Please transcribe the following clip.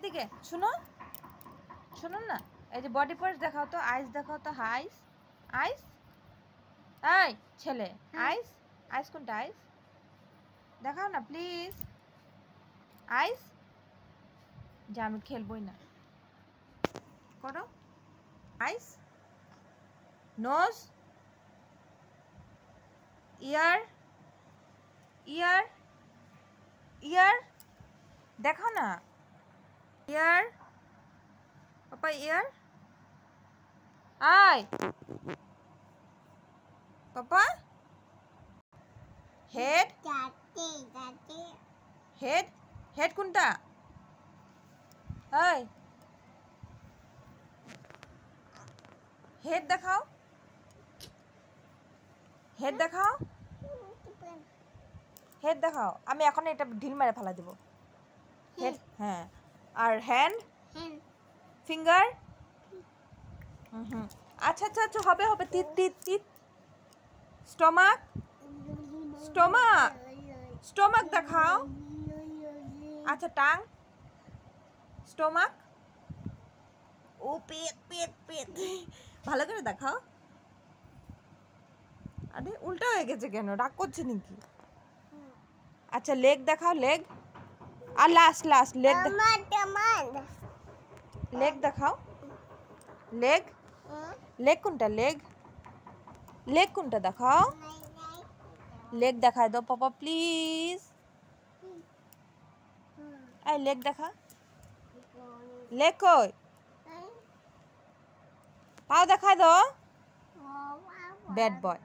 এদিকে শুনো শুনুন না, এই যে বডি পার্টস দেখাও তো, আইস দেখাও তো, আইস আইস, এই ছেলে আইস, আইস কোনটা আইস দেখাও না প্লিজ, আইস, যে আমি খেলবই না, করো আইস, নোজ, ইয়ার, ইয়ার, ইয়ার দেখাও না, ইয়ার, পাপা ইয়ার, আয় পাপা, হেড, হেড, হেড কোনটা, এই হেড দেখাও, হেড দেখাও, হেড দেখাও, আমি এখন এটা ঢিল মেরে ফেলা দেবো, হেড, হ্যাঁ, আর হ্যান্ড, ফিঙ্গার, আচ্ছা আচ্ছা আচ্ছা হবে হবে, তিত তিত তিত, স্টমাক, স্টমাক, স্টমাক দেখাও, আচ্ছা টাং, স্টমাক, ও পেট পেট পেট, ভালো করে দেখাও, আরে উল্টা হয়ে গেছে কেন, রাগ করছে নাকি, আচ্ছা লেগ দেখাও, লেগ, আর লাস্ট লাস্ট লেগ, লেগ দেখাও, লেগ, লেগ কোনটা, লেগ, লেগ কোনটা দেখাও, লেগ দেখায় দাও পাপা প্লিজ, এই লেগ দেখা, লেগ কই, পাও দেখায় দাও, ব্যাড বয়।